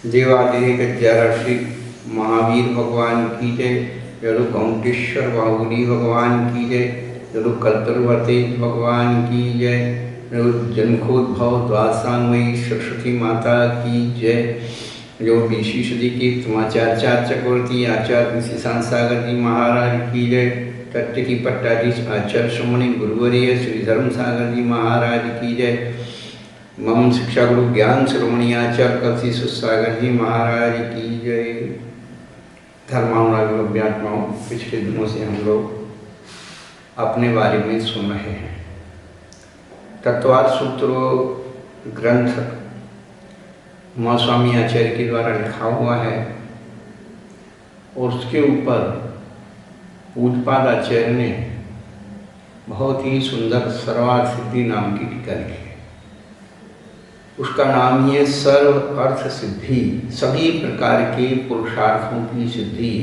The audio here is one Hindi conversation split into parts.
देवादिदेव जयश्री महावीर भगवान की जय। जरु कौंटेश्वर बाहुली भगवान की जय। जरु कल्पवती भगवान की जय। जरु जनकोद्भव द्वासांगमयी सरस्वती माता की जय। जो 20वीं सदी के समाचार चक्रवर्ती आचार्य श्री सागर जी महाराज की जय। तत्व की पट्टाधीश आचार्य श्रोमणी गुरुवर्य श्री धर्म सागर जी महाराज की जय। मम शिक्षा गुरु ज्ञान शिरोमणि आचार्य कलसी सागर जी महाराज की जय। धर्मानुराग अभ्यात्माओं, पिछले दिनों से हम लोग अपने बारे में सुन रहे हैं। तत्वार्थ सूत्र ग्रंथ महास्वामी आचार्य के द्वारा लिखा हुआ है और उसके ऊपर पूज्यपाद आचार्य ने बहुत ही सुंदर सर्वार्थ सिद्धि नाम की टीका लिखी है। उसका नाम ही है सर्व अर्थ सिद्धि, सभी प्रकार के पुरुषार्थों की सिद्धि,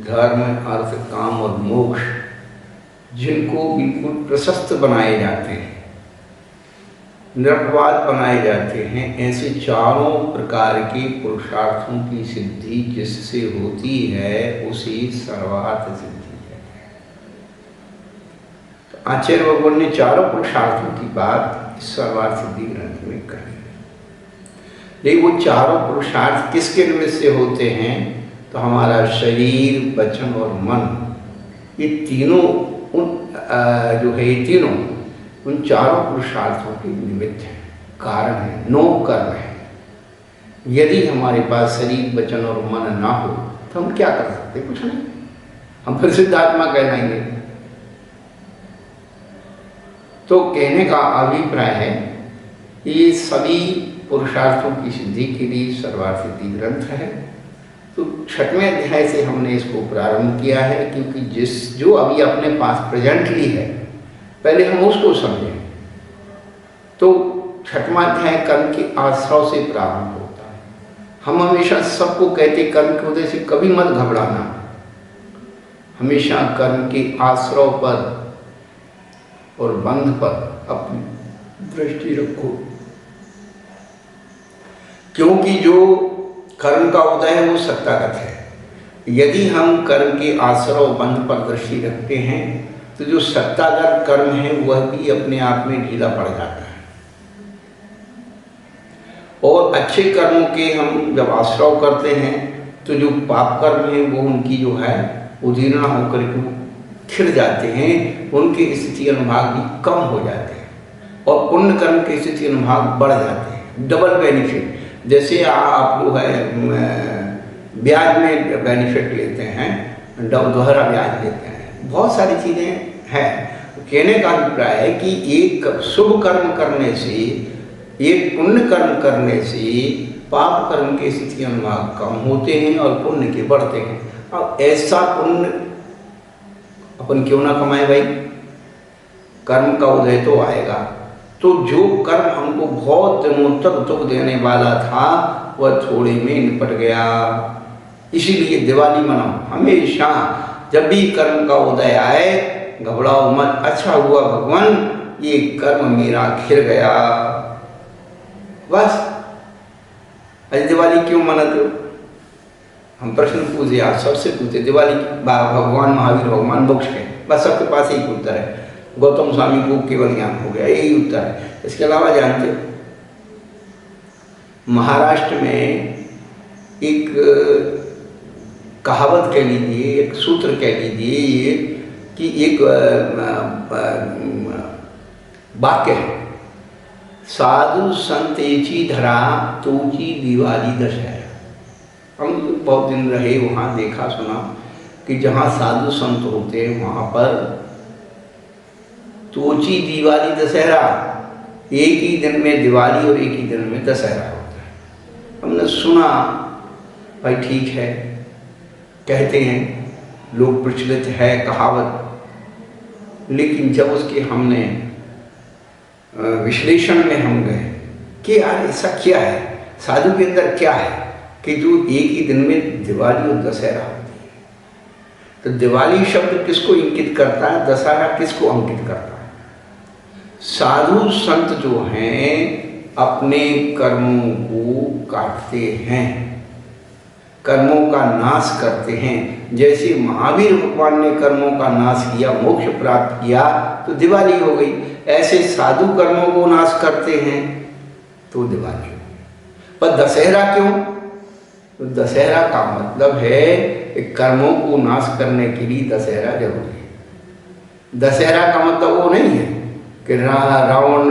धर्म अर्थ काम और मोक्ष, जिनको बिल्कुल प्रशस्त बनाए जाते हैं, निरपवाद बनाए जाते हैं, ऐसे चारों प्रकार के पुरुषार्थों की सिद्धि जिससे होती है उसे सर्वार्थ सिद्धि है। तो आचार्य भगवान ने चारों पुरुषार्थों की बात सर्वार्थ सिद्धि ग्रंथ में कही। लेकिन वो चारों पुरुषार्थ किसके निमित्त से होते हैं? तो हमारा शरीर, वचन और मन, ये तीनों जो है ये तीनों उन चारों पुरुषार्थों के निमित्त है, कारण है, नो कर्म है। यदि हमारे पास शरीर, वचन और मन ना हो तो हम क्या कर सकते? कुछ नहीं, हम फिर सिद्धात्मा कहलाएंगे। तो कहने का अभिप्राय है ये सभी पुरुषार्थों की सिद्धि के लिए सर्वार्थ सिद्धि ग्रंथ है। तो 6वें अध्याय से हमने इसको प्रारंभ किया है, क्योंकि जो अभी अपने पास प्रेजेंटली है पहले हम उसको समझें। तो 6वां अध्याय कर्म के आश्रव से प्रारंभ होता है। हम हमेशा सबको कहते कर्म के उदय से कभी मत घबराना, हमेशा कर्म के आश्रव पर और बंध पर अपनी दृष्टि रखो, क्योंकि जो कर्म का उदय है वो सत्तागत है। यदि हम कर्म के आश्रव बंध पर दृष्टि रखते हैं तो जो सत्तागत कर्म है वह भी अपने आप में ढीला पड़ जाता है, और अच्छे कर्मों के हम जब आश्रव करते हैं तो जो पाप कर्म है वो उनकी जो है उदीर्णा होकर के खिड़ जाते हैं, उनके स्थिति अनुभाग भी कम हो जाते हैं, और पुण्य कर्म के स्थिति अनुभाग बढ़ जाते हैं। डबल बेनिफिट, जैसे आप जो है ब्याज में बेनिफिट लेते हैं, दोहरा ब्याज लेते हैं, बहुत सारी चीज़ें हैं। कहने का अभिप्राय है कि एक शुभ कर्म करने से, एक पुण्य कर्म करने से पाप कर्म के स्थिति अनुभाग कम होते हैं और पुण्य के बढ़ते हैं। अब ऐसा पुण्य अपन क्यों ना कमाए भाई? कर्म का उदय तो आएगा। तो जो कर्म हमको बहुत दिनों तक दुख देने वाला था वह थोड़े में निपट गया। इसीलिए दिवाली मनाओ, हमेशा जब भी कर्म का उदय आए घबराओ मत, अच्छा हुआ भगवान ये कर्म मेरा खिल गया, बस। आज दिवाली क्यों मनाते हो? हम प्रश्न पूछे, आप सबसे पूछे दिवाली भगवान महावीर भगवान मोक्ष के, बस सबके पास एक उत्तर है। गौतम स्वामी को केवल ज्ञान हो गया, यही उत्तर है। इसके अलावा जानते हो महाराष्ट्र में एक कहावत कह लीजिए, एक सूत्र कह लीजिए ये कि एक वाक्य है, साधु संत एची धरा तोची दिवाली दशहरा। हम बहुत दिन रहे वहाँ, देखा सुना कि जहाँ साधु संत होते हैं वहाँ पर तोची दिवाली दशहरा, एक ही दिन में दिवाली और एक ही दिन में दशहरा होता है। हमने सुना, भाई ठीक है, कहते हैं, लोग प्रचलित है कहावत, लेकिन जब उसके हमने विश्लेषण में हम गए कि यार ऐसा क्या है, साधु के अंदर क्या है कि जो एक ही दिन में दिवाली और दशहरा होती है। तो दिवाली शब्द किसको इंगित करता है, दशहरा किसको अंकित करता है? साधु संत जो हैं अपने कर्मों को काटते हैं, कर्मों का नाश करते हैं। जैसे महावीर भगवान ने कर्मों का नाश किया, मोक्ष प्राप्त किया, तो दिवाली हो गई। ऐसे साधु कर्मों को नाश करते हैं तो दिवाली हो गई। पर दशहरा क्यों? तो दशहरा का मतलब है कि कर्मों को नाश करने के लिए दशहरा जरूरी है। दशहरा का मतलब वो नहीं है कि रावण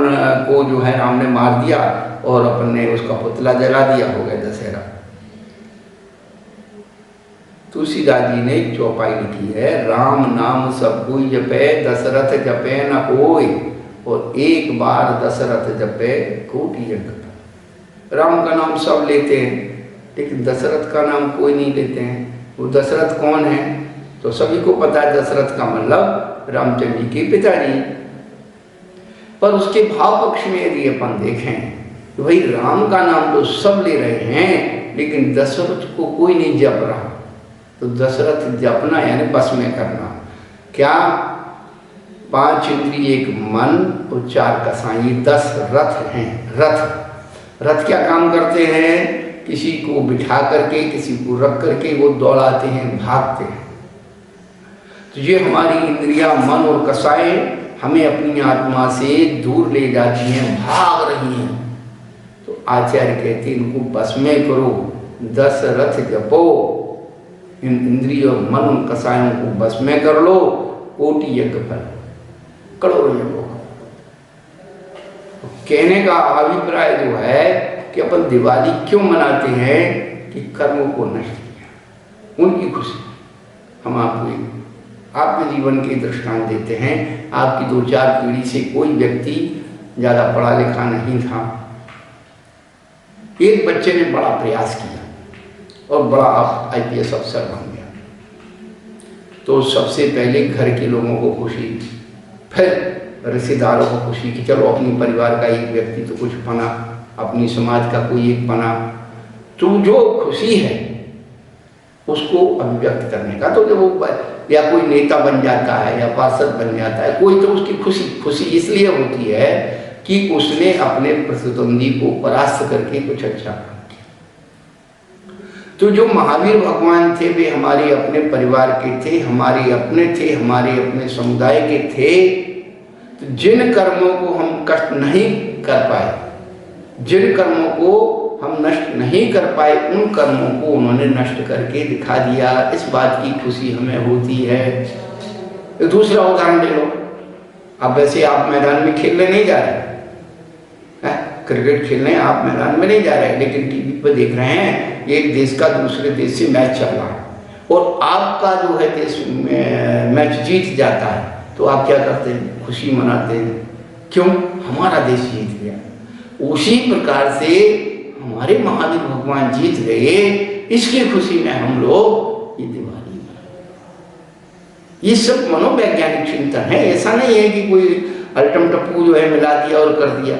को जो है राम ने मार दिया और अपन ने उसका पुतला जला दिया, हो गया दशहरा। तुलसीदास जी ने चौपाई लिखी है, राम नाम सब कोई जपे, दशरथ जपे न कोई, और एक बार दशरथ जपे कोटि जग। राम का नाम सब लेते हैं, लेकिन दशरथ का नाम कोई नहीं लेते हैं। वो दशरथ कौन है? तो सभी को पता है, दशरथ का मतलब रामचंद्र जी के पिताजी। पर उसके भाव पक्ष में यदि अपन देखें तो भाई राम का नाम तो सब ले रहे हैं, लेकिन दशरथ को कोई नहीं जप रहा। तो दशरथ जपना यानी बस में करना। क्या? 5 इंद्रिय, 1 मन और 4 कसाई, 10 रथ हैं। रथ क्या काम करते हैं? किसी को बिठा करके, किसी को रख करके वो दौड़ाते हैं, भागते हैं। तो ये हमारी इंद्रिया, मन और कसाई हमें अपनी आत्मा से दूर ले जाती हैं, भाग रही हैं। तो आचार्य कहते हैं इनको बस में करो, 10 रथ जपो, इन इंद्रियों, मन और कसायों को बस में कर लो, कोटि यज्ञ फल, करोड़ों यज्ञ। कहने का अभिप्राय जो है कि अपन दिवाली क्यों मनाते हैं कि कर्मों को नष्ट किया, उनकी खुशी। हम आपको आपके जीवन के दृष्टांत देते हैं। आपकी 2-4 पीढ़ी से कोई व्यक्ति ज़्यादा पढ़ा लिखा नहीं था। एक बच्चे ने बड़ा प्रयास किया और बड़ा IPS अफसर बन गया। तो सबसे पहले घर के लोगों को खुशी, फिर रिश्तेदारों को खुशी कि चलो अपने परिवार का एक व्यक्ति तो कुछ बना, अपनी समाज का कोई एक बना। तो जो खुशी है उसको अभिव्यक्त करने का, तो जब वो या कोई नेता बन जाता है या पार्षद बन जाता है कोई, तो उसकी खुशी इसलिए होती है कि उसने अपने प्रतिद्वंदी को परास्त करके कुछ अच्छा किया। तो जो महावीर भगवान थे वे हमारे अपने परिवार के थे, हमारे अपने थे, हमारे अपने समुदाय के थे। तो जिन कर्मों को हम कष्ट नहीं कर पाए, जिन कर्मों को हम नष्ट नहीं कर पाए, उन कर्मों को उन्होंने नष्ट करके दिखा दिया। इस बात की खुशी हमें होती है। एक दूसरा उदाहरण ले लो। अब वैसे आप मैदान में खेलने नहीं जा रहे हैं, क्रिकेट खेलने आप मैदान में नहीं जा रहे हैं, लेकिन टीवी पर देख रहे हैं एक देश का दूसरे देश से मैच चल रहा है और आपका जो है देश मैच जीत जाता है, तो आप क्या करते हैं? खुशी मनाते हैं। क्यों? हमारा देश जीत गया। उसी प्रकार से हमारे महावीर भगवान जीत गए, इसकी खुशी में हम लोग ये दिवाली मनाते। ये सब मनोवैज्ञानिक चिंतन है। ऐसा नहीं है कि कोई अल्टम टप्पू जो है मिला दिया और कर दिया।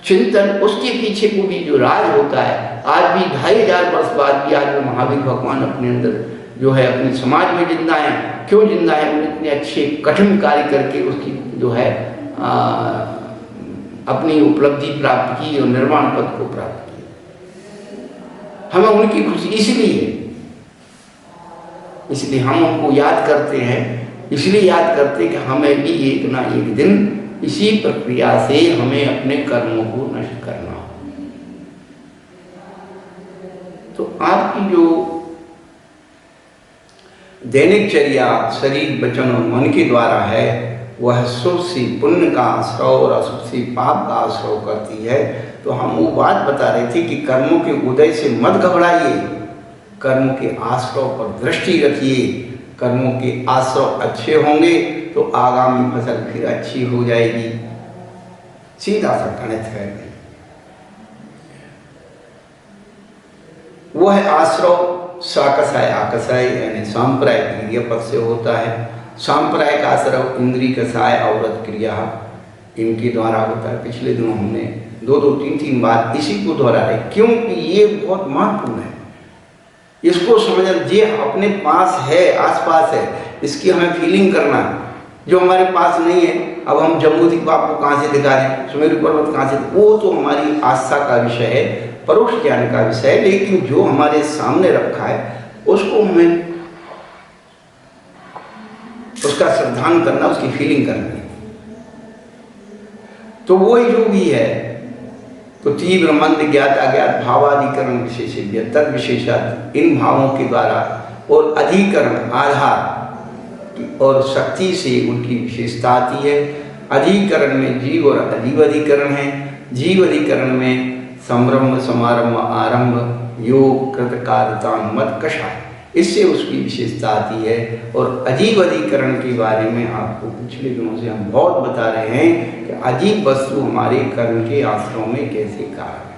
चिंतन, उसके पीछे को भी जो राज होता है, आज भी 2500 वर्ष बाद भी आज वो महावीर भगवान अपने अंदर जो है अपने समाज में जिंदा है। क्यों जिंदा है? उन्होंने इतने अच्छे कठिन कार्य करके उसकी जो है अपनी उपलब्धि प्राप्त की और निर्वाण पद को प्राप्त किया। हमें उनकी खुशी इसलिए हम उनको याद करते हैं। इसलिए याद करते हैं कि हमें भी एक ना एक दिन इसी प्रक्रिया से हमें अपने कर्मों को नष्ट करना हो। तो आपकी जो दैनिक चर्या शरीर, वचन और मन के द्वारा है, वह शुभ से पुण्य का आश्रय और अशुभ से पाप का आश्रय करती है। तो हम वो बात बता रहे थे कि कर्मों के उदय से मत घबराइए, कर्मों के आश्रय पर दृष्टि रखिए। कर्मों के आश्रय अच्छे होंगे तो आगामी फसल फिर अच्छी हो जाएगी। सीधा सा गणित है। वह आश्रय साकसाय आकसाय यानी सांप्रदायिक क्रिया पद से होता है। सांप्रदायिक आश्रय इंद्रिय कसाय अवरत क्रिया इनके द्वारा होता है। पिछले दिनों हमने 2-3 बार इसी को दोहराया, क्योंकि ये बहुत महत्वपूर्ण है। इसको समझना, ये अपने पास है, आसपास है, इसकी हमें फीलिंग करना। जो हमारे पास नहीं है अब हम जम्बूद्वीप आपको कहाँ से दिखा रहे हैं, सुमेरु पर्वत कहाँ से, वो तो हमारी आस्था का विषय है, परोक्ष ज्ञान का विषय है, लेकिन जो हमारे सामने रखा है उसको हमें उसका श्रद्धान करना, उसकी फीलिंग करनी। तो वही जो भी है, तो तीव्र मंद ज्ञात अज्ञात भावाधिकरण विशेषज्ञ तद विशेषात, इन भावों के द्वारा और अधिकरण आधार और शक्ति से उनकी विशेषता आती है। अधिकरण में जीव और अजीव अधिकरण है। जीव अधिकरण में संभ्रम समारंभ आरंभ योग कृतकार्यता मत कषाय, इससे उसकी विशेषता आती है। और अजीब अधिकरण के बारे में आपको पिछले दिनों से हम बहुत बता रहे हैं कि अजीब वस्तु हमारे कर्म के आश्रम में कैसे कारण है।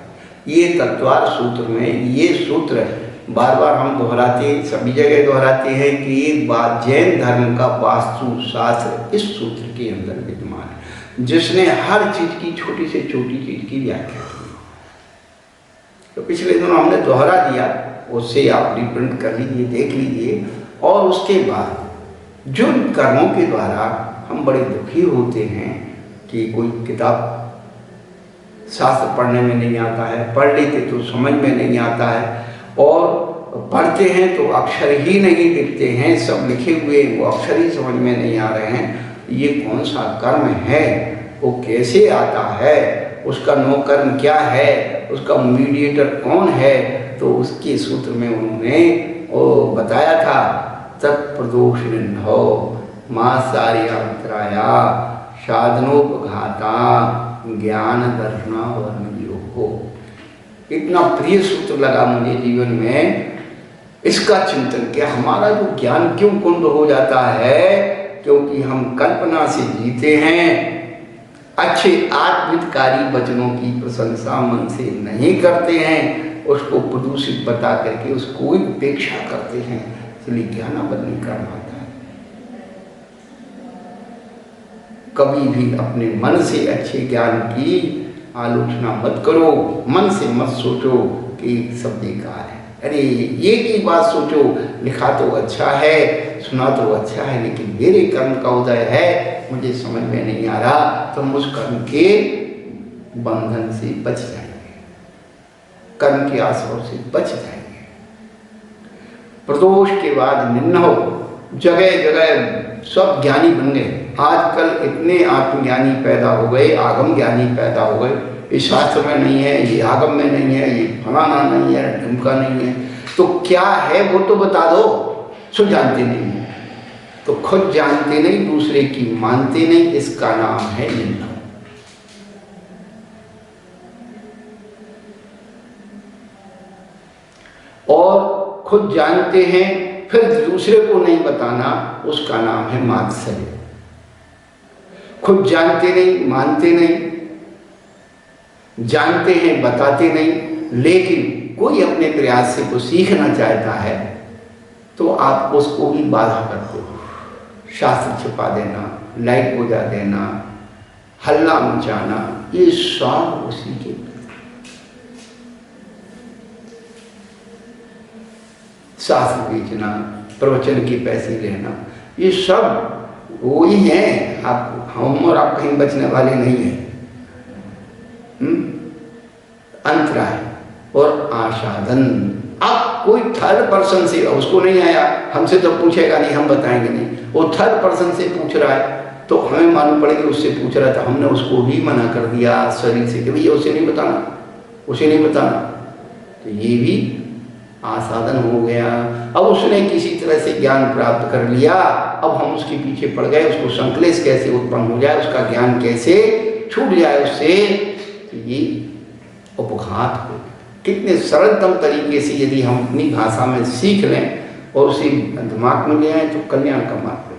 ये तत्वार सूत्र में ये सूत्र बार बार हम दोहराते, सभी जगह दोहराते हैं कि एक बात जैन धर्म का वास्तु शास्त्र इस सूत्र के अंदर विद्यमान है, जिसने हर चीज की छोटी से छोटी चीज की व्याख्या की। तो पिछले दिनों हमने दोहरा दिया, उससे आप रिप्रिंट कर लीजिए, देख लीजिए। और उसके बाद जो कर्मों के द्वारा हम बड़े दुखी होते हैं कि कोई किताब शास्त्र पढ़ने में नहीं आता है, पढ़ लेते तो समझ में नहीं आता है, और पढ़ते हैं तो अक्षर ही नहीं दिखते हैं, सब लिखे हुए वो अक्षर ही समझ में नहीं आ रहे हैं। ये कौन सा कर्म है, वो कैसे आता है, उसका नो कर्म क्या है, उसका मीडिएटर कौन है, तो उसके सूत्र में उन्होंने वो बताया था। तत्प्रदोष निंदो माँ सार्यांतराया साधनोपघाता ज्ञान दर्शना वर्ण योग। इतना प्रिय सूत्र लगा मुझे जीवन में, इसका चिंतन किया। हमारा जो ज्ञान क्यों कुंद हो जाता है, क्योंकि हम कल्पना से जीते हैं, अच्छे आत्महितकारी वचनों की प्रशंसा मन से नहीं करते हैं, उसको प्रदूषित बता करके उसको उपेक्षा करते हैं, इसलिए ज्ञानाबंदी करना आता है। कभी भी अपने मन से अच्छे ज्ञान की आलोचना मत करो, मन से मत सोचो कि सब बेकार है। अरे ये की बात सोचो, लिखा तो अच्छा है, सुना तो अच्छा है, लेकिन मेरे कर्म का उदय है, मुझे समझ में नहीं आ रहा, तो हम उस कर्म के बंधन से बच जाएंगे, कर्म के आश्रय से बच जाएंगे। प्रदोष के बाद निम्न हो, जगह जगह सब ज्ञानी बन गए। आजकल इतने आत्मज्ञानी पैदा हो गए, आगम ज्ञानी पैदा हो गए। इस शास्त्र में नहीं है, ये आगम में नहीं है, ये फलाना नहीं है, ढुमका नहीं है, तो क्या है वो तो बता दो। सो जानते नहीं है, तो खुद जानते नहीं, दूसरे की मानते नहीं, इसका नाम है निंदा। और खुद जानते हैं फिर दूसरे को नहीं बताना, उसका नाम है मात्सर्य। खुद जानते नहीं, मानते नहीं, जानते हैं बताते नहीं, लेकिन कोई अपने प्रयास से कुछ सीखना चाहता है तो आप उसको भी बाधा करते हो। शास्त्र छिपा देना, लाइट बुझा देना, हल्ला मचाना, ये सब उसी के शास्त्र बेचना, प्रवचन के पैसे लेना, ये सब वही है। आप हम और आप कहीं बचने वाले नहीं हैं। अंतराय और आशादन। अब कोई थर्ड पर्सन से, उसको नहीं आया, हमसे तो पूछेगा नहीं, हम बताएंगे नहीं, वो थर्ड पर्सन से पूछ रहा है तो हमें मालूम पड़ेगा उससे पूछ रहा था, हमने उसको भी मना कर दिया शरीर से कि भैया उसे नहीं बताना, उसे नहीं बताना, तो ये भी आसाधन हो गया। अब उसने किसी तरह से ज्ञान प्राप्त कर लिया, अब हम उसके पीछे पड़ गए, उसको संकलेश कैसे उत्पन्न हो जाए, उसका ज्ञान कैसे छूट जाए उससे, तो ये उपघात हो। कितने सरलतम तरीके से यदि हम अपनी भाषा में सीख लें और उसे दिमाग में ले आए तो कल्याण का मार्ग है।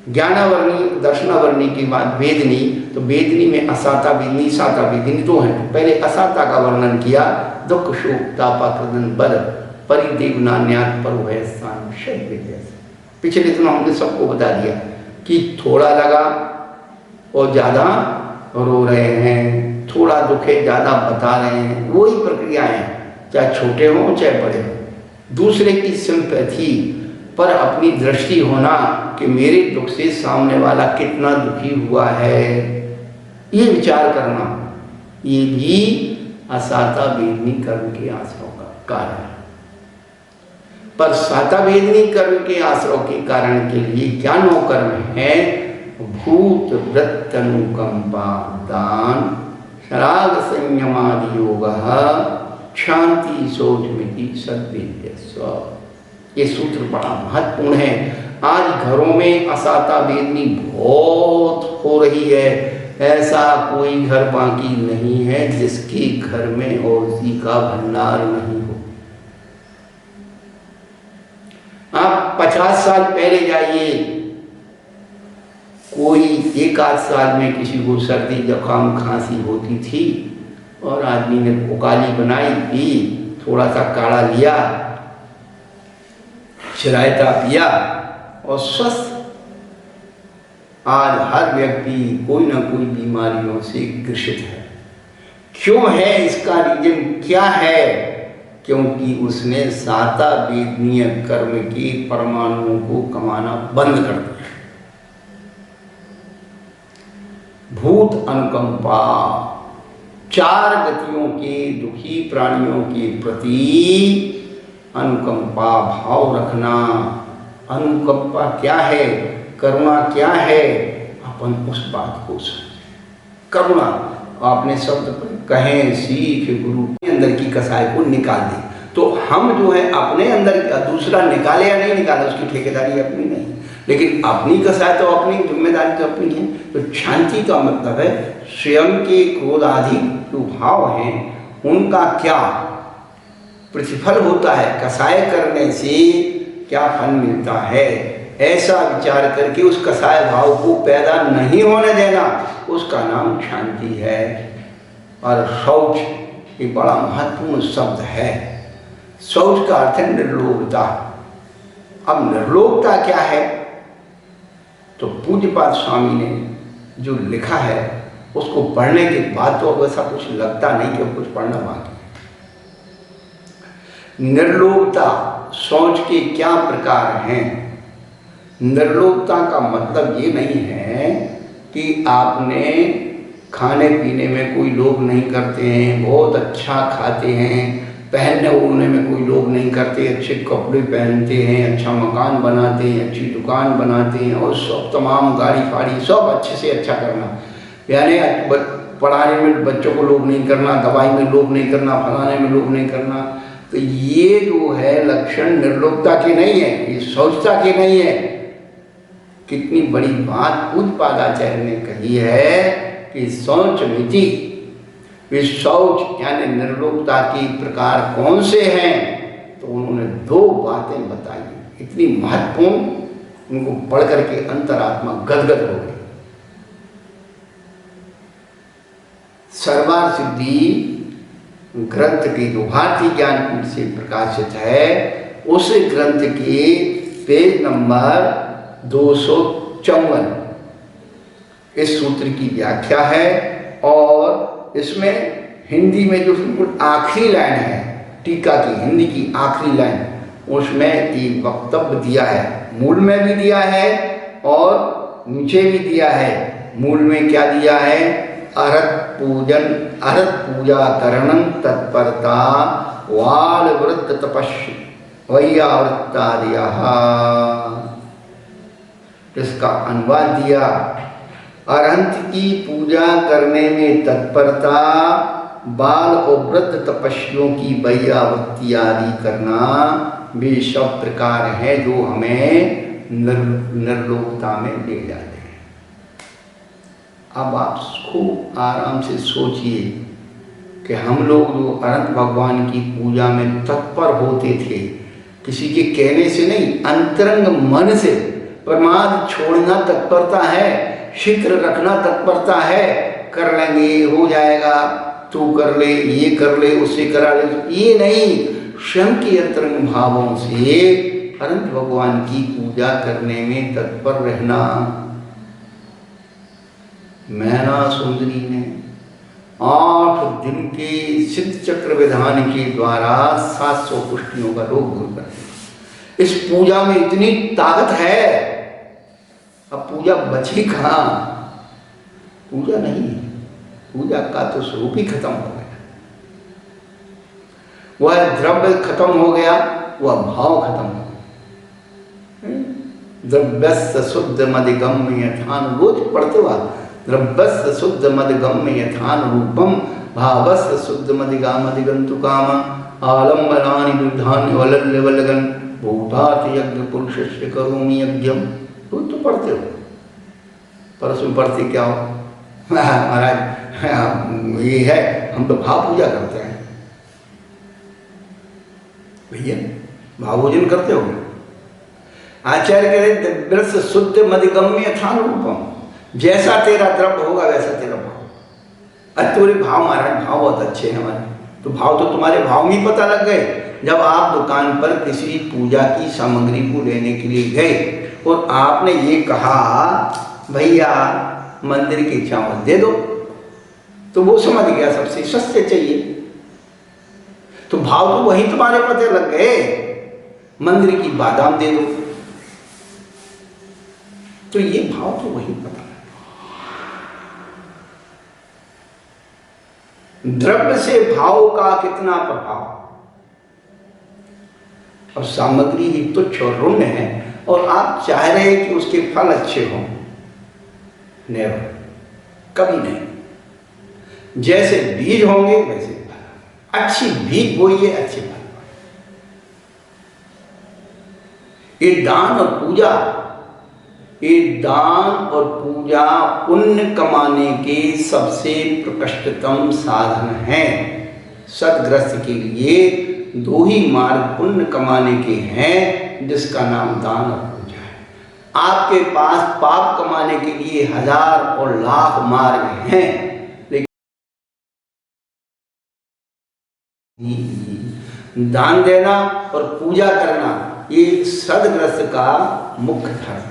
ज्ञानावर्णी दर्शनावर्णी के बाद वेदनी, तो वेदनी में असाता वेदनी साता वेदनी दो हैं। तो पहले असाता का वर्णन किया, दुख शोक तापा कृदन बल परिदेव नान्यात पर वह स्थान शैव। पिछले दिनों हमने सबको बता दिया कि थोड़ा लगा और ज़्यादा रो रहे हैं, थोड़ा दुख है ज़्यादा बता रहे हैं, वही प्रक्रियाएं, चाहे छोटे हों चाहे बड़े हों। दूसरे की सिंपैथी पर अपनी दृष्टि होना कि मेरे दुख से सामने वाला कितना दुखी हुआ है, ये विचार करना, ये भी असाता वेदनी कर्म के आश्रय का कारण है। पर साता वेदनी कर्म के आश्रय के कारण के लिए क्या 9 कर्म है? भूत वृत्त अनुकंपा दान शराग संयमादि योग शांति शौच मिति सद्विद्य स्व। ये सूत्र बड़ा महत्वपूर्ण है। आज घरों में असाता वेदनी बहुत हो रही है। ऐसा कोई घर बाकी नहीं है जिसके घर में औषधि का भंडार नहीं हो। आप 50 साल पहले जाइए, कोई 1 आध साल में किसी को सर्दी जुकाम खांसी होती थी और आदमी ने उकाली बनाई, पी, थोड़ा सा काढ़ा लिया, चिरायता पिया और स्वस्थ। आज हर व्यक्ति कोई ना कोई बीमारियों से ग्रसित है। क्यों है? इसका रीजन क्या है? क्योंकि उसने साता वेदनीय कर्म के परमाणुओं को कमाना बंद कर दिया। भूत अनुकंपा, 4 गतियों के दुखी प्राणियों के प्रति अनुकंपा भाव रखना। अनुकंपा क्या है? करुणा क्या है? अपन उस बात को समझें। करुणा आपने शब्द कहें सीख गुरु के अंदर की कसाई को निकाल दे, तो हम जो है अपने अंदर का दूसरा निकाले या नहीं निकाले उसकी ठेकेदारी अपनी नहीं, लेकिन अपनी कसाई तो अपनी, जिम्मेदारी तो अपनी है। तो शांति का मतलब है स्वयं के क्रोधादि जो भाव हैं उनका क्या प्रतिफल होता है, कसाय करने से क्या फल मिलता है, ऐसा विचार करके उस कसाय भाव को पैदा नहीं होने देना, उसका नाम शांति है। और शौच एक बड़ा महत्वपूर्ण शब्द है। शौच का अर्थ है निर्लोभता। अब निर्लोभता क्या है? तो पूज्यपाद स्वामी ने जो लिखा है उसको पढ़ने के बाद तो अब ऐसा कुछ लगता नहीं कि अब कुछ पढ़ना बाकी है। निर्लोभता, शौच के क्या प्रकार हैं? निर्लोभता का मतलब ये नहीं है कि आपने खाने पीने में कोई लोभ नहीं करते हैं, बहुत अच्छा खाते हैं, पहनने ओढ़ने में कोई लोभ नहीं करते, अच्छे कपड़े पहनते हैं, अच्छा मकान बनाते हैं, अच्छी दुकान बनाते हैं और सब तमाम गाड़ी फाड़ी सब अच्छे से अच्छा करना, यानी पढ़ाने में बच्चों को लोभ नहीं करना, दवाई में लोभ नहीं करना, फलाने में लोभ नहीं करना। तो ये जो है लक्षण निर्लोभता के नहीं है, ये शौचता के नहीं है। कितनी बड़ी बात पूज्यपादाचार्य ने कही है कि शौच मिति, शौच यानी निर्लोभता के प्रकार कौन से हैं? तो उन्होंने 2 बातें बताई, इतनी महत्वपूर्ण, उनको पढ़ करके अंतरात्मा गदगद हो गई। सर्वार सिद्धि ग्रंथ की जो भारतीय ज्ञानपीठ से प्रकाशित है, उस ग्रंथ के पेज नंबर 254 इस सूत्र की व्याख्या है। और इसमें हिंदी में जो बिल्कुल आखिरी लाइन है टीका की, हिंदी की आखिरी लाइन, उसमें एक वक्तव्य दिया है, मूल में भी दिया है और नीचे भी दिया है। मूल में क्या दिया है? अरत पूजा करणं तत्परता वाल वृत्त तपस्वी वैयावृत्तादयः। इसका अनुवाद दिया, अरहंत की पूजा करने में तत्परता, बाल और वृद्ध तपस्वियों की वैयावृत्ति आदि करना, वे सब प्रकार हैं जो हमें निर्लोभता में ले जाते हैं। अब आप खूब आराम से सोचिए कि हम लोग जो अनंत भगवान की पूजा में तत्पर होते थे, किसी के कहने से नहीं, अंतरंग मन से, प्रमाद छोड़ना तत्परता है, शीघ्र रखना तत्परता है, कर लेंगे हो जाएगा, तू कर ले, ये कर ले, उससे करा ले, ये नहीं, स्वयं के अंतरंग भावों से अनंत भगवान की पूजा करने में तत्पर रहना। मैना सुंदरी ने 8 दिन के सिद्ध चक्र विधान के द्वारा 700 पुष्टियों का रोग दूर कर दिया। इस पूजा में इतनी ताकत है, अब पूजा बची कहाँ? पूजा नहीं, पूजा का तो स्वरूप ही खत्म हो गया। वह द्रव्य खत्म हो गया, वह भाव खत्म हो गया। द्रव्यस्य शुद्ध मदिगम्य यथान, रोज पढ़ते हुआ, द्रव्यस्य शुद्ध मदिगम्य यथान रूपम भावस्य शुद्ध मदिगंतु काम आलम्बनानि विधान्य वलल्य वलगन भूतार्थ यज्ञ पुरुषस्य करोमि यज्ञम। रोज तो पढ़ते हो, परसों पढ़ते क्या हो? महाराज ये है, हम तो भाव पूजा करते हैं। भैया भाव भोजन करते हो? आचार्य कह रहे द्रव्य शुद्ध मदिगम्य यथान रूपम, जैसा तेरा द्रव्य होगा वैसा तेरा भाव। अरे तुम्हारे भाव महाराज, भाव बहुत अच्छे हैं हमारे, तो भाव तो तुम्हारे भाव में ही पता लग गए। जब आप दुकान पर किसी पूजा की सामग्री को लेने के लिए गए और आपने ये कहा भैया मंदिर के चावल दे दो, तो वो समझ गया सबसे सस्ते चाहिए, तो भाव तो वही तुम्हारे पते लग गए। मंदिर की बादाम दे दो, तो ये भाव तो वही पता। द्रव्य से भाव का कितना प्रभाव। अब सामग्री ही तुच्छ और ऋण है और आप चाह रहे हैं कि उसके फल अच्छे हों, नेवर, कभी नहीं। जैसे बीज होंगे वैसे फल, अच्छी बीज बोइए अच्छे फल। ये दान और पूजा, ये दान और पूजा पुण्य कमाने के सबसे प्रकृष्टतम साधन हैं। सद्ग्रस्त के लिए दो ही मार्ग पुण्य कमाने के हैं, जिसका नाम दान और पूजा है। आपके पास पाप कमाने के लिए हजार और लाख मार्ग हैं, लेकिन दान देना और पूजा करना ये सद्ग्रस्त का मुख्य धर्म है।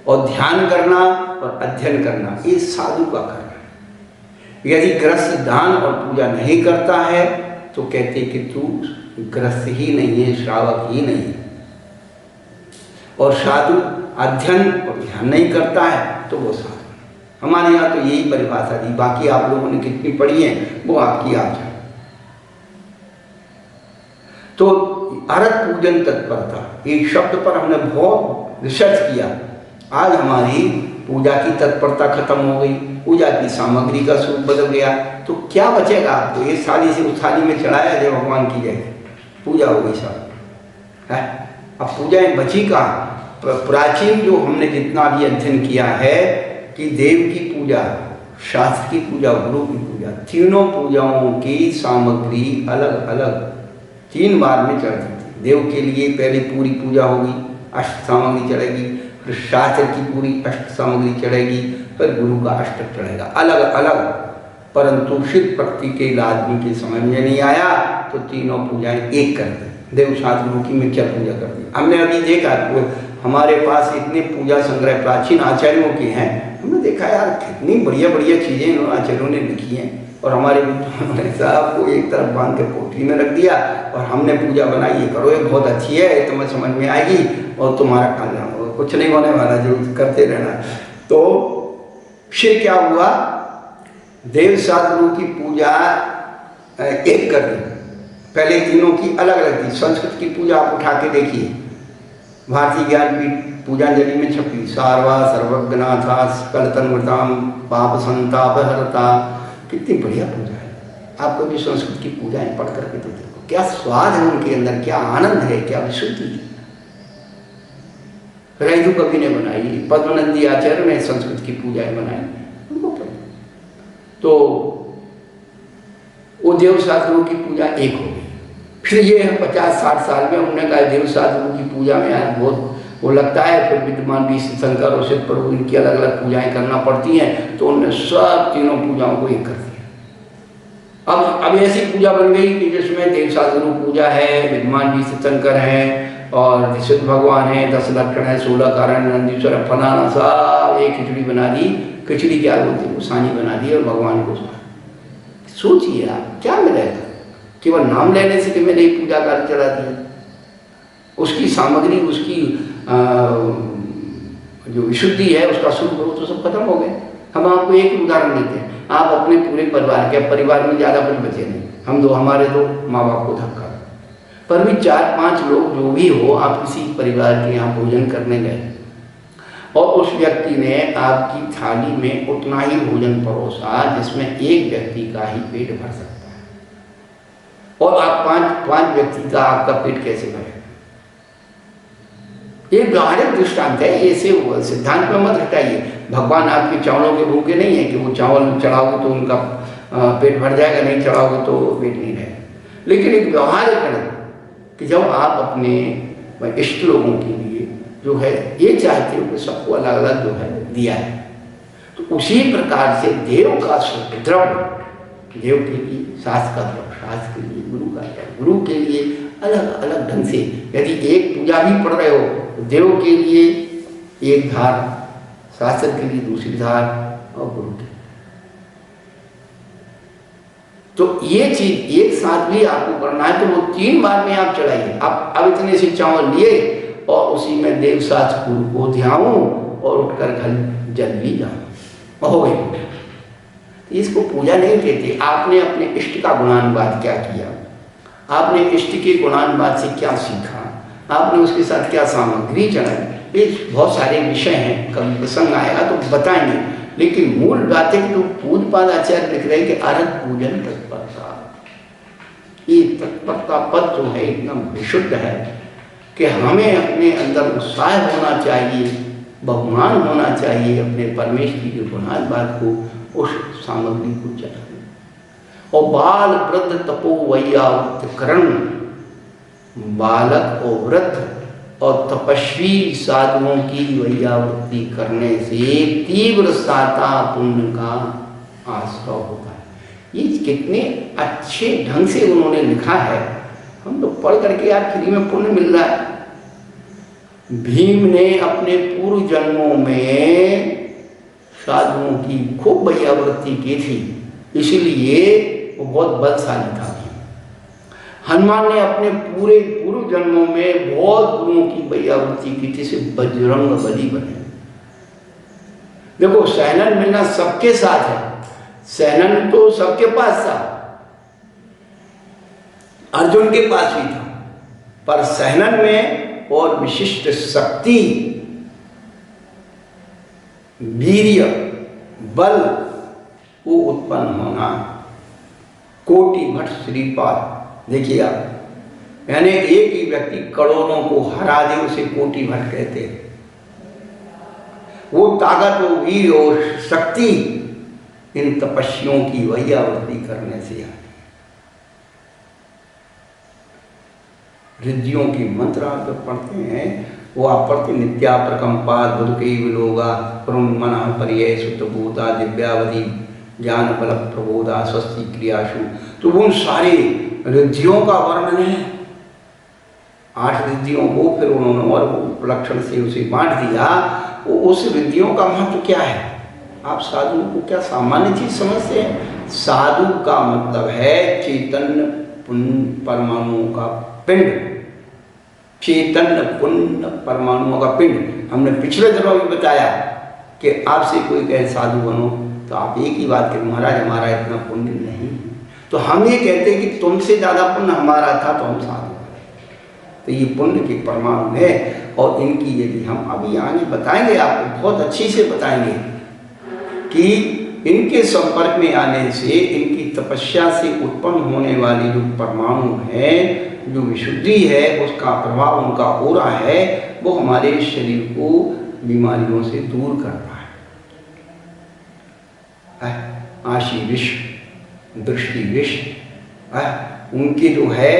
और ध्यान करना और अध्ययन करना ये साधु का कर्म है। यदि गृहस्थ दान और पूजा नहीं करता है तो कहते कि तू गृहस्थ ही नहीं है, श्रावक ही नहीं है। और साधु अध्ययन और ध्यान नहीं करता है तो वो साधु। हमारे यहाँ तो यही परिभाषा दी, बाकी आप लोगों ने कितनी पढ़ी है वो आपकी आप जाने। तो अर्थ पूजन तत्परता, एक शब्द पर हमने बहुत रिसर्च किया। आज हमारी पूजा की तत्परता खत्म हो गई, पूजा की सामग्री का स्वरूप बदल गया, तो क्या बचेगा आपको? ये थाली से उस थाली में चढ़ाया जय भगवान की जय, पूजा हो गई सब है। अब पूजाएं बची कहाँ? प्राचीन जो हमने जितना भी अध्ययन किया है कि देव की पूजा, शास्त्र की पूजा, गुरु की पूजा, तीनों पूजाओं की सामग्री अलग अलग 3 बार में चढ़ती थी। देव के लिए पहले पूरी पूजा होगी, अष्ट सामग्री चढ़ेगी, फिर शास्त्र की पूरी अष्ट सामग्री चढ़ेगी, फिर गुरु का अष्टक चढ़ेगा, अलग अलग। परंतु शिव भक्ति के आदमी के समझ में नहीं आया तो तीनों पूजाएं एक कर दी, देव शास्त्र गुरु की मिक्सचर पूजा कर दी। हमने अभी देखा, हमारे पास इतने पूजा संग्रह प्राचीन आचार्यों के हैं, हमने देखा यार कितनी बढ़िया बढ़िया चीज़ें इन आचार्यों ने लिखी हैं, और हमारे विद्वानों ने साहब को एक तरफ बांध के पोटली में रख दिया और हमने पूजा बनाई, ये करो, ये बहुत अच्छी है, तुम्हें समझ में आएगी और तुम्हारा कल्याण होगा, कुछ नहीं होने वाला, जो करते रहना। तो फिर क्या हुआ, देव शास्त्रों की पूजा एक कर दी। पहले तीनों की अलग अलग थी। संस्कृत की पूजा आप उठा के देखिए, भारतीय ज्ञानपीठ पूजांजलि में छपी, सार्वा सर्वज्ञनाथा सकल तन्मृताम पाप संताप हरता, कितनी बढ़िया पूजा है। आप कभी संस्कृत की पूजाएं पढ़ करके तो देखो, क्या स्वाद है उनके अंदर, क्या आनंद है, क्या विशुद्धि है। रैजू कवि ने बनाई, पद्मनंदी आचार्य ने संस्कृत की पूजाएं बनाई, उनको पढ़ो। तो वो देव शास्त्रों की पूजा एक हो गई। फिर ये 50-60 साल में उन्होंने कहा देव शास्त्रों की पूजा में यार बहुत वो लगता है, फिर विद्यमान भी शंकर और शिव प्रभु इनकी अलग अलग पूजाएं करना पड़ती हैं, तो उन्होंने सब तीनों पूजाओं को एक कर दिया। अब ऐसी पूजा बन गई कि जिसमें देव शास्त्रों पूजा है, विद्यमान भी शंकर हैं और शिव भगवान हैं, 10 लक्षण है, 16 कारण, नंदीश्वर, फलाना, सब एक खिचड़ी बना दी। खिचड़ी क्या बोलती है, वो सानी बना दी और भगवान को सोचिए आप क्या मिलेगा। केवल नाम लेने से कि मैंने पूजा कार्य चला दिया। उसकी सामग्री, उसकी जो विशुद्धि है, उसका शुद्ध हो तो सब खत्म हो गए। हम आपको एक उदाहरण देते हैं, आप अपने पूरे परिवार के, परिवार में ज़्यादा कुछ बचे नहीं, हम दो, हमारे दो माँ बाप को धक्का, पर भी 4-5 लोग जो भी हो, आप किसी परिवार के यहाँ भोजन करने गए और उस व्यक्ति ने आपकी थाली में उतना ही भोजन परोसा जिसमें एक व्यक्ति का ही पेट भर सकता है, और आप 5 व्यक्ति का आपका पेट कैसे भरेगा? ये व्यावहारिक दृष्टांत है, ऐसे सिद्धांत में मत हटाइए। भगवान आपके चावलों के भूखे नहीं है कि वो चावल चढ़ाओगे तो उनका पेट भर जाएगा, नहीं चढ़ाओगे तो पेट नहीं रहेगा। लेकिन एक व्यवहारिक गणना कि जब आप अपने इष्ट लोगों के लिए जो है ये चाहते हो कि सबको अलग अलग जो है दिया है, तो उसी प्रकार से देव का द्रव्य, देव के लिए शास्त्र का द्रव्य, शास्त्र के लिए गुरु का द्रव्य, गुरु के लिए अलग अलग ढंग से, यदि एक पूजा भी पढ़ रहे हो तो देव के लिए एक धार, शास्त्र के लिए दूसरी धार, और गुरु के, तो ये चीज एक साथ भी आपको करना है। तो वो 3 बार में आप चढ़ाइए। आप अब इतने से चावल लिए और उसी में देव शास्त्र गुरु को ध्याऊं और उठकर घर जल भी जाऊं, हो गई। इसको पूजा नहीं कहते। आपने अपने इष्ट का गुणानुवाद क्या किया, आपने इष्ट के गुणानुवाद से क्या सीखा, आपने उसके साथ क्या सामग्री चढ़ाई, ये बहुत सारे विषय हैं, कभी प्रसंग आएगा तो बताएंगे। लेकिन मूल बात है कि तो पूज्यपाद आचार्य लिख रहे हैं कि अरहत पूजन तत्परता, ये तत्परता पद जो है एकदम विशुद्ध है कि हमें अपने अंदर उत्साह होना चाहिए, बहुमान होना चाहिए अपने परमेश्वर के गुणानुवाद को, उस सामग्री को चढ़ाने। और बाल वृद्ध तपो वैयावृत्तिकरण, बालक और वृद्ध और तपस्वी साधुओं की वैयावृत्ति करने से तीव्र साता पुण्य का आश्रय होता है। ये कितने अच्छे ढंग से उन्होंने लिखा है, हम तो पढ़ करके यार फ्री में पुण्य मिल रहा है। भीम ने अपने पूर्व जन्मों में साधुओं की खूब वैयावृत्ति की थी, इसीलिए वो बहुत बलशाली था। हनुमान ने अपने पूरे पूर्व जन्मों में बहुत गुरुओं की वैयावृत्ति की थी, से बजरंग बली बने। देखो सहनन मिलना सबके साथ है, सहनन तो सबके पास था, अर्जुन के पास भी था, पर सहनन में और विशिष्ट शक्ति, वीर्य, बल वो उत्पन्न होना। कोटि भट्ट श्रीपाद देखिए आप, यानी एक ही व्यक्ति करोड़ों को हरा दे उसे कोटि भट्ट कहते हैं। वो ताकत, वो वीर और शक्ति इन तपस्वियों की वैयावृत्ति करने से आती। रिद्धियों की मंत्र आप जब पढ़ते हैं, वो आप पढ़ते नित्या प्रकंपात बुधकई विलोगा मन पर्य सुतभूता दिव्यावधि ज्ञान बल प्रबोधा स्वस्ति क्रियाशु, तो उन सारे रिद्धियों का वर्णन है। 8 रिद्धियों को फिर उन्होंने और उपलक्षण से उसे बांट दिया। वो उस रिद्धियों का महत्व क्या है, आप साधु को क्या सामान्य चीज समझते हैं? साधु का मतलब है चैतन्य पुण्य परमाणुओं का पिंड, चैतन्य पुण्य परमाणुओं का पिंड। हमने पिछले दिनों भी बताया कि आपसे कोई कहे साधु बनो तो आप एक ही बात करें, महाराज हमारा इतना पुण्य नहीं। तो हम ये कहते हैं कि तुमसे ज़्यादा पुण्य हमारा था तो हम साधु। तो ये पुण्य के परमाणु है, और इनकी यदि हम अभी आगे बताएंगे, आपको बहुत अच्छी से बताएंगे कि इनके संपर्क में आने से, इनकी तपस्या से उत्पन्न होने वाली जो परमाणु है, जो विशुद्धि है, उसका प्रभाव उनका हो रहा है, वो हमारे शरीर को बीमारियों से दूर करता है। आशी विष, दृष्टि विष, उनके जो है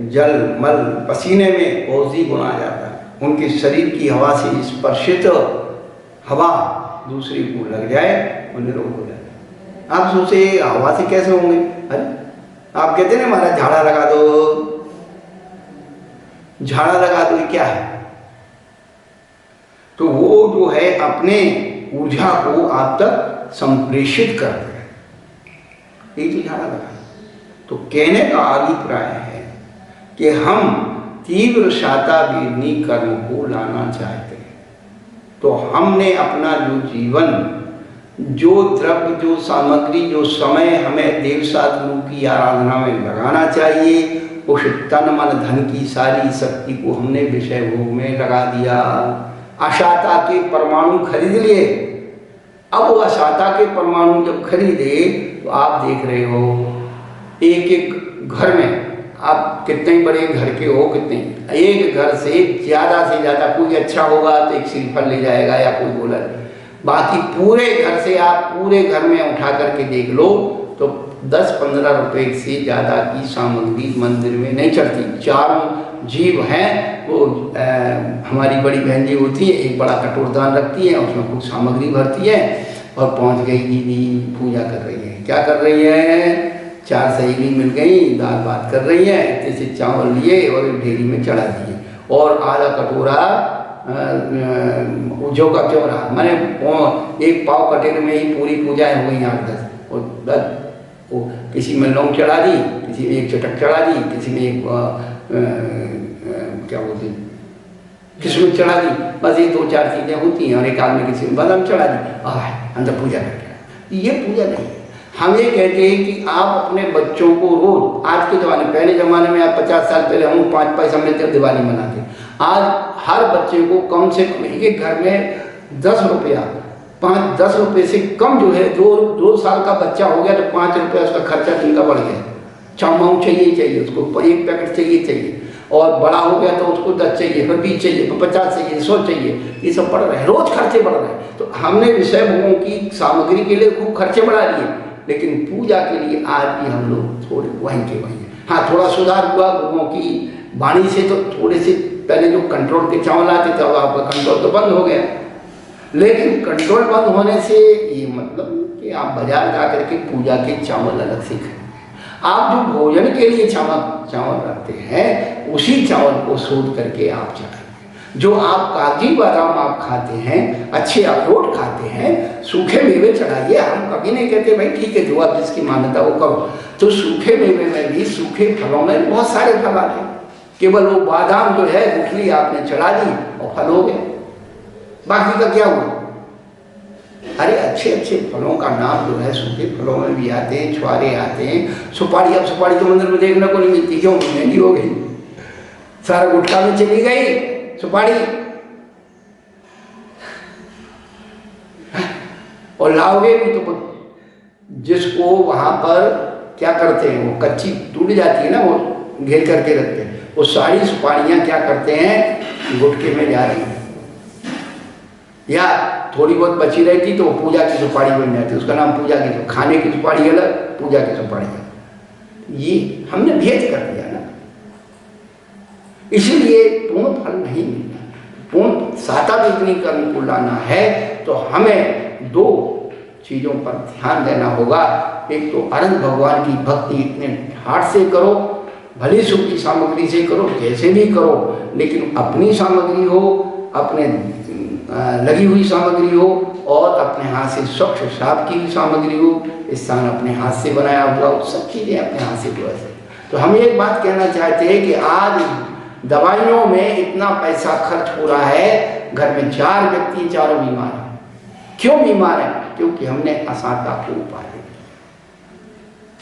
जल मल पसीने में औषधि गुण आ जाता है। उनके शरीर की हवा से स्पर्शित हवा दूसरे को लग जाए और निरोग हो जाए। आप सोचे हवा से कैसे होंगे? अरे आप कहते हैं ना हमारा झाड़ा लगा दो, झाड़ा लगा दो, ये क्या है? तो वो जो है अपने ऊर्जा को आप तक संप्रेषित करते हैं, ये तो झाड़ा लगा। तो कहने का अभिप्राय है कि हम तीव्र शातावीरनी कर्म को लाना चाहते हैं। तो हमने अपना जो जीवन, जो द्रव्य, जो सामग्री, जो समय हमें देव साधु की आराधना में लगाना चाहिए, उस तन मन धन की सारी शक्ति को हमने विषय भोग में लगा दिया। अशाता के परमाणु खरीद लिए। अब वो अशाता के परमाणु जब खरीदे तो आप देख रहे हो एक एक घर में, आप कितने बड़े घर के हो, कितने, एक घर से ज़्यादा कोई अच्छा होगा तो एक श्रीफल ले जाएगा या कोई गोला, बाकी पूरे घर से आप पूरे घर में उठा करके देख लो तो 10-15 रुपए से ज़्यादा की सामग्री मंदिर में नहीं चढ़ती। चारों जीव हैं, वो हमारी बड़ी बहन जी होती है, एक बड़ा कटोरदान रखती है, उसमें कुछ सामग्री भरती है और पहुंच गई दीदी पूजा कर रही है। क्या कर रही है? 4 सहेली मिल गई, दाल भात कर रही है, इतने से चावल लिए और एक ढेरी में चढ़ा दिए और आधा कटोरा जो का क्यों रहा, मैंने एक पाव कटेरे में ही पूरी पूजाएं हो गई 8-10 और 10 वो किसी में लौंग चढ़ा दी, किसी में एक चटक चढ़ा दी, किसी में एक क्या बोलते हैं किस्मत चढ़ा दी, बस ये 2-4 चीज़ें होती हैं और एक आदमी किसी में बादाम चढ़ा दी, अंदर पूजा करके। ये पूजा नहीं है। हम ये कहते हैं कि आप अपने बच्चों को रोज, आज के ज़माने, पहले ज़माने में आप 50 साल पहले हम 5 पैसा मिलकर दिवाली मनाते, आज हर बच्चे को कम से कम एक घर में 10 रुपया, 5-10 रुपये से कम जो है, 2 साल का बच्चा हो गया तो 5 रुपया उसका खर्चा दिन का बढ़ गया। चाउमाऊ चाहिए उसको, एक पैकेट चाहिए और बड़ा हो गया तो उसको 10 चाहिए, फिर 20 चाहिए, फिर 50 चाहिए, 100 चाहिए, ये सब बढ़ रहे हैं, रोज खर्चे बढ़ रहे हैं। तो हमने विषय भोगों की सामग्री के लिए खूब खर्चे बढ़ा लिए, लेकिन पूजा के लिए आज भी हम लोग थोड़े वहीं के वहीं। हाँ, थोड़ा सुधार हुआ भोगों की वाणी से, तो थोड़े से पहले जो कंट्रोल के चावल आते थे अब आपका कंट्रोल तो बंद हो गया, लेकिन कंट्रोल बंद होने से ये मतलब कि आप बाजार जा करके पूजा के चावल अलग से खाएं। आप जो भोजन के लिए चावल रखते हैं उसी चावल को शोध करके आप चढ़ाइए। जो आप कागजी बादाम आप खाते हैं, अच्छे अखरोट खाते हैं, सूखे मेवे चढ़ाइए। हम कभी नहीं कहते भाई ठीक है जो आप जिसकी मान्यता वो करो, तो सूखे मेवे में भी, सूखे फलों में बहुत सारे फल आते हैं, केवल वो बादाम जो है गुठली आपने चढ़ा दी और फल हो गए, बाकी का क्या हुआ? अरे अच्छे फलों का नाम जो है सूखे फलों में भी आते हैं, छुआरे आते हैं, सुपारी। अब सुपारी तो मंदिर में देखने को नहीं मिलती, क्यों? महंगी हो गई, सारा गुटखा में चली गई सुपारी, और लाओगे भी तो जिसको वहां पर क्या करते हैं, वो कच्ची टूट जाती है ना, वो घेर करके रखते हैं, वो सारी सुपारियां क्या करते हैं, गुटके में जा रही है, या थोड़ी बहुत बची रहती तो वो पूजा की सुपारी बन जाती है। उसका नाम पूजा की, खाने की सुपारी अलग, पूजा की सुपारी अलग। ये हमने भेद कर दिया ना, इसलिए पूर्ण फल नहीं मिलता। पूर्ण शातावीरनी कर्म को लाना है तो हमें 2 चीज़ों पर ध्यान देना होगा। एक तो अनंत भगवान की भक्ति इतने ठाठ से करो, भली सूखी सामग्री से करो, जैसे भी करो, लेकिन अपनी सामग्री हो, अपने लगी हुई सामग्री हो, और अपने हाथ से स्वच्छ साफ की हुई सामग्री हो, स्थान अपने हाथ से बनाया हुआ हो, सब चीज़ें अपने हाथ से व्यवस्थित। तो हम एक बात कहना चाहते हैं कि आज दवाइयों में इतना पैसा खर्च हो रहा है, घर में 4 व्यक्ति, चारों बीमार हैं। क्यों बीमार हैं? क्योंकि हमने अशाता को उपाय दिया।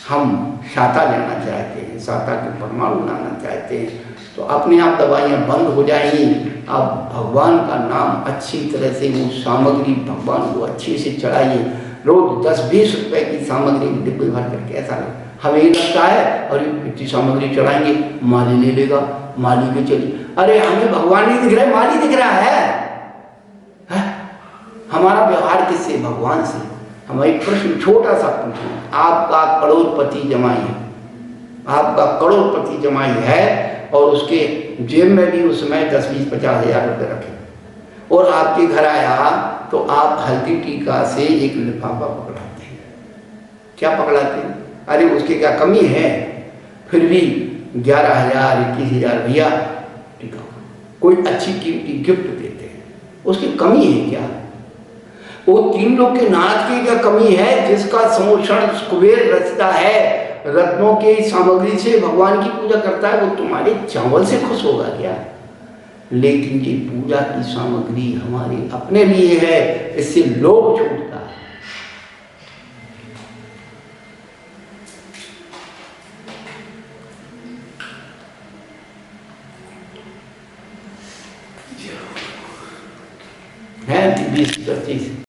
हम शाता लेना चाहते हैं, शाता के परमाणु लाना चाहते हैं, तो अपने आप दवाइयाँ बंद हो जाएंगी। आप भगवान का नाम अच्छी तरह से, वो सामग्री भगवान को अच्छे से चढ़ाइए। रोज 10-20 रुपए की सामग्री डिब्बे भर करके, ऐसा हमें ये लगता है और इतनी सामग्री चढ़ाएंगे, माली ले लेगा, माली के चलिए। अरे हमें भगवान नहीं दिख रहा है, माली दिख रहा है। हमारा व्यवहार किससे? भगवान से। हम एक प्रश्न छोटा सा पूछें, आपका करोड़पति जमाई है, आपका करोड़पति जमाई है और उसके जेब में भी उस समय 10, 20, 50 हज़ार रुपये रखे, और आपके घर आया तो आप हल्दी टीका से एक लिफाफा पकड़ाते हैं। क्या पकड़ाते हैं? अरे उसकी क्या कमी है? फिर भी 11,000, 21,000 भैया टीका, कोई अच्छी कीमती गिफ्ट देते हैं, उसकी कमी है क्या? वो 3 लोग के नाच की क्या कमी है जिसका समोषण कुबेर रचता है रत्नों की सामग्री से भगवान की पूजा करता है, वो तुम्हारे चावल से खुश होगा क्या? लेकिन ये पूजा की सामग्री हमारे अपने लिए है, इससे लोभ छूटता है। है 20-25